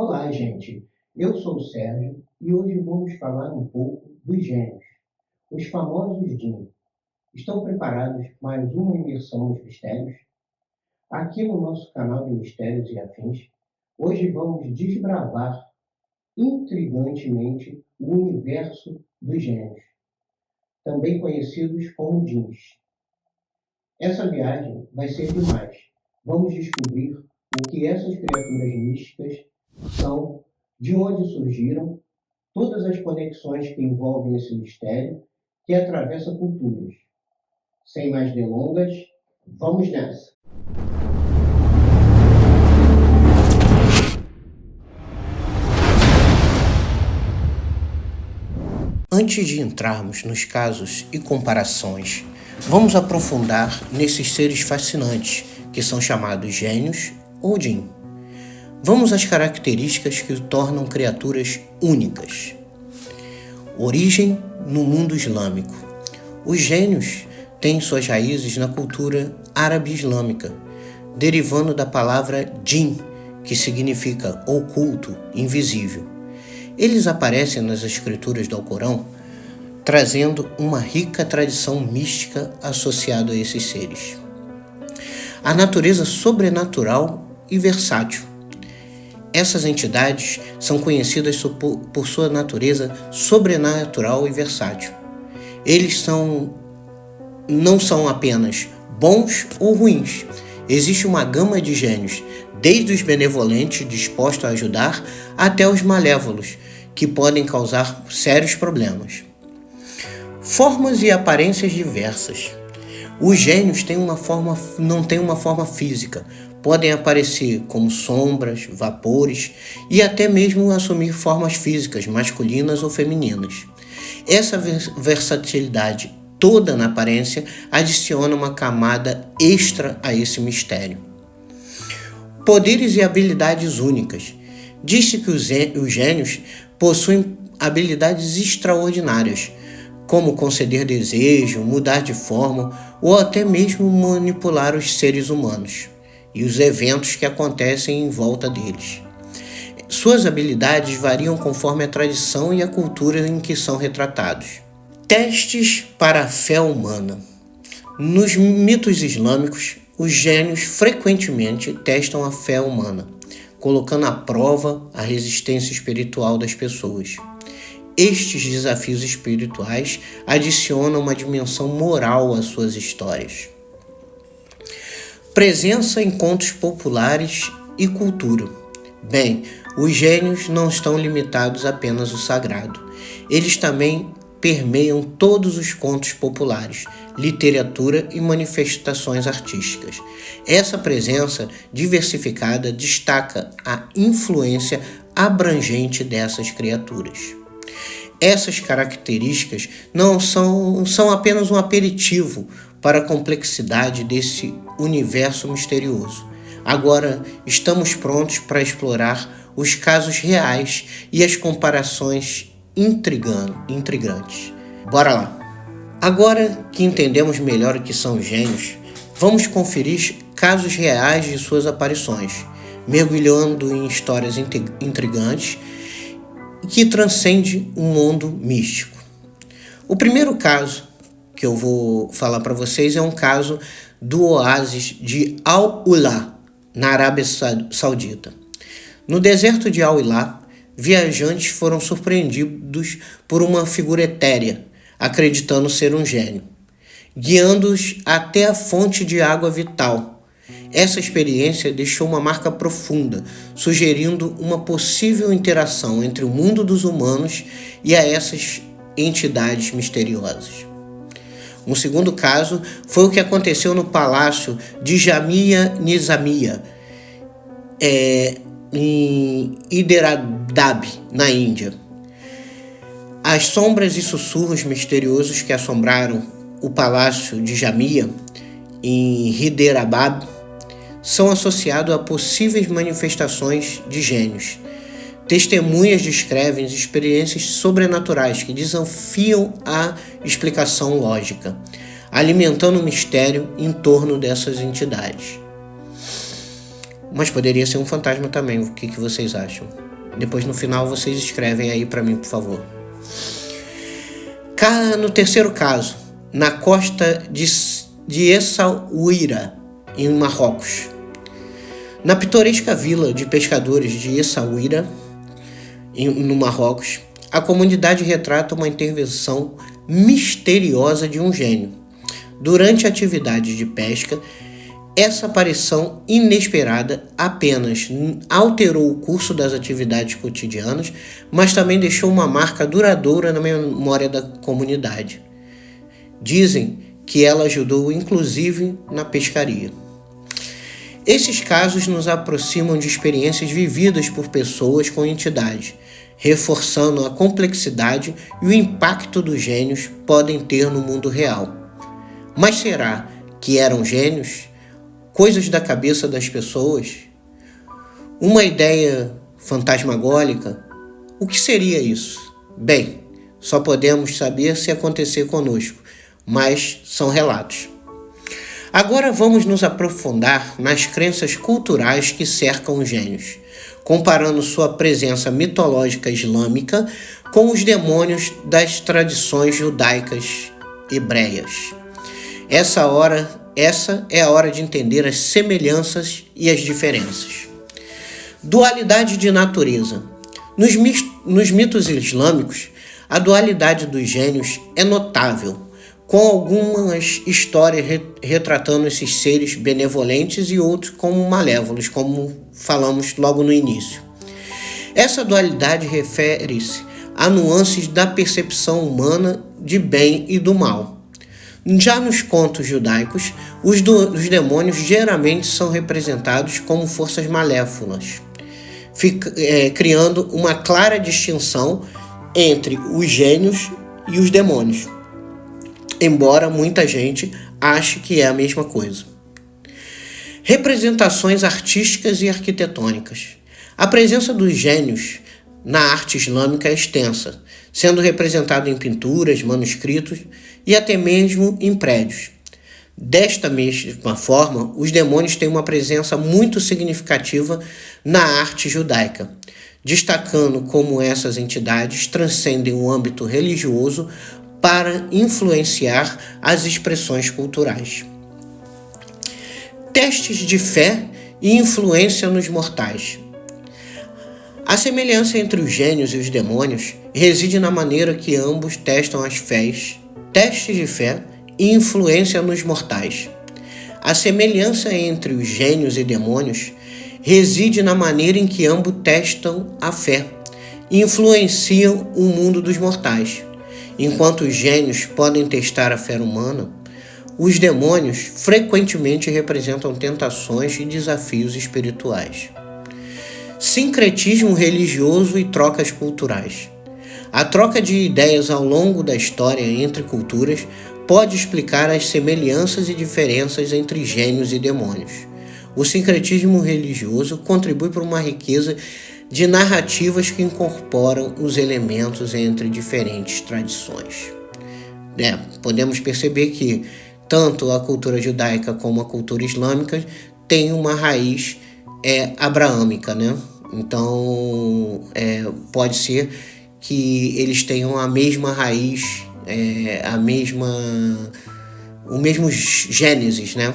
Olá, gente. Eu sou o Sérgio e hoje vamos falar um pouco dos gênios, os famosos Jinn. Estão preparados para mais uma imersão nos mistérios? Aqui no nosso canal de Mistérios e Afins, hoje vamos desbravar intrigantemente o universo dos gênios, também conhecidos como Jinns. Essa viagem vai ser demais. Vamos descobrir o que essas criaturas místicas são, de onde surgiram, todas as conexões que envolvem esse mistério que atravessa culturas. Sem mais delongas, vamos nessa! Antes de entrarmos nos casos e comparações, vamos aprofundar nesses seres fascinantes que são chamados gênios ou Jinn. Vamos às características que o tornam criaturas únicas. Origem no mundo islâmico. Os gênios têm suas raízes na cultura árabe-islâmica, derivando da palavra Jinn, que significa oculto, invisível. Eles aparecem nas escrituras do Alcorão, trazendo uma rica tradição mística associada a esses seres. A natureza sobrenatural e versátil. Essas entidades são conhecidas por sua natureza sobrenatural e versátil. Eles não são apenas bons ou ruins. Existe uma gama de gênios, desde os benevolentes dispostos a ajudar até os malévolos, que podem causar sérios problemas. Formas e aparências diversas. Os gênios não têm uma forma física, podem aparecer como sombras, vapores e até mesmo assumir formas físicas masculinas ou femininas. Essa versatilidade toda na aparência adiciona uma camada extra a esse mistério. Poderes e habilidades únicas. Diz-se que os gênios possuem habilidades extraordinárias, como conceder desejo, mudar de forma ou até mesmo manipular os seres humanos e os eventos que acontecem em volta deles. Suas habilidades variam conforme a tradição e a cultura em que são retratados. Testes para a fé humana. Nos mitos islâmicos, os gênios frequentemente testam a fé humana, colocando à prova a resistência espiritual das pessoas. Estes desafios espirituais adicionam uma dimensão moral às suas histórias. Presença em contos populares e cultura. Bem, os gênios não estão limitados apenas ao sagrado. Eles também permeiam todos os contos populares, literatura e manifestações artísticas. Essa presença diversificada destaca a influência abrangente dessas criaturas. Essas características não são apenas um aperitivo para a complexidade desse universo misterioso. Agora estamos prontos para explorar os casos reais e as comparações intrigantes. Bora lá! Agora que entendemos melhor o que são gênios, vamos conferir casos reais de suas aparições, mergulhando em histórias intrigantes que transcende o mundo místico. O primeiro caso que eu vou falar para vocês é um caso do oásis de Al-Ula, na Arábia Saudita. No deserto de Al-Ula, viajantes foram surpreendidos por uma figura etérea, acreditando ser um gênio, guiando-os até a fonte de água vital. Essa experiência deixou uma marca profunda, sugerindo uma possível interação entre o mundo dos humanos e essas entidades misteriosas. Um segundo caso foi o que aconteceu no palácio de Jamia Nizamiya, em Hyderabad, na Índia. As sombras e sussurros misteriosos que assombraram o palácio de Jamia, em Hyderabad, são associados a possíveis manifestações de gênios. Testemunhas descrevem experiências sobrenaturais que desafiam a explicação lógica, alimentando o mistério em torno dessas entidades. Mas poderia ser um fantasma também, o que vocês acham? Depois no final vocês escrevem aí para mim, por favor. No terceiro caso, na costa de Essaouira, em Marrocos. Na pitoresca vila de pescadores de Essaouira, no Marrocos, a comunidade retrata uma intervenção misteriosa de um gênio. Durante atividades de pesca, essa aparição inesperada apenas alterou o curso das atividades cotidianas, mas também deixou uma marca duradoura na memória da comunidade. Dizem que ela ajudou inclusive na pescaria. Esses casos nos aproximam de experiências vividas por pessoas com entidades, reforçando a complexidade e o impacto dos gênios podem ter no mundo real. Mas será que eram gênios? Coisas da cabeça das pessoas? Uma ideia fantasmagórica? O que seria isso? Bem, só podemos saber se acontecer conosco, mas são relatos. Agora vamos nos aprofundar nas crenças culturais que cercam os gênios, comparando sua presença mitológica islâmica com os demônios das tradições judaicas hebreias. Essa é a hora de entender as semelhanças e as diferenças. Dualidade de natureza. Nos mitos islâmicos, a dualidade dos gênios é notável, com algumas histórias retratando esses seres benevolentes e outros como malévolos, como falamos logo no início. Essa dualidade refere-se a nuances da percepção humana de bem e do mal. Já nos contos judaicos, os demônios geralmente são representados como forças malévolas, criando uma clara distinção entre os gênios e os demônios, embora muita gente ache que é a mesma coisa. Representações artísticas e arquitetônicas. A presença dos gênios na arte islâmica é extensa, sendo representado em pinturas, manuscritos e até mesmo em prédios. Desta mesma forma, os demônios têm uma presença muito significativa na arte judaica, destacando como essas entidades transcendem o âmbito religioso para influenciar as expressões culturais. Testes de fé e influência nos mortais. A semelhança entre os gênios e os demônios reside na maneira que ambos testam as fés, testes de fé e influência nos mortais. A semelhança entre os gênios e demônios reside na maneira em que ambos testam a fé e influenciam o mundo dos mortais. Enquanto os gênios podem testar a fé humana, os demônios frequentemente representam tentações e desafios espirituais. Sincretismo religioso e trocas culturais. A troca de ideias ao longo da história entre culturas pode explicar as semelhanças e diferenças entre gênios e demônios. O sincretismo religioso contribui para uma riqueza de narrativas que incorporam os elementos entre diferentes tradições. Podemos perceber que tanto a cultura judaica como a cultura islâmica têm uma raiz abraâmica, né? Então, pode ser que eles tenham a mesma raiz, o mesmo Gênesis, né?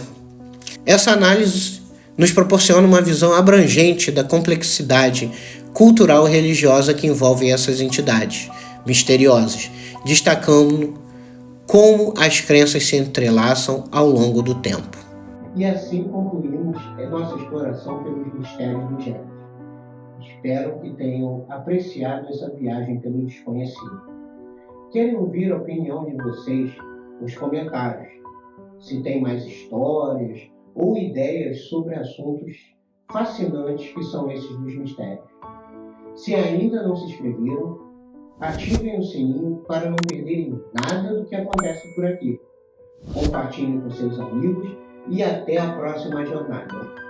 Essa análise nos proporciona uma visão abrangente da complexidade cultural e religiosa que envolve essas entidades misteriosas, destacando como as crenças se entrelaçam ao longo do tempo. E assim concluímos nossa exploração pelos mistérios dos gênios. Espero que tenham apreciado essa viagem pelo desconhecido. Quero ouvir a opinião de vocês nos comentários. Se tem mais histórias ou ideias sobre assuntos fascinantes que são esses dos mistérios. Se ainda não se inscreveram, ativem o sininho para não perderem nada do que acontece por aqui. Compartilhem com seus amigos e até a próxima jornada.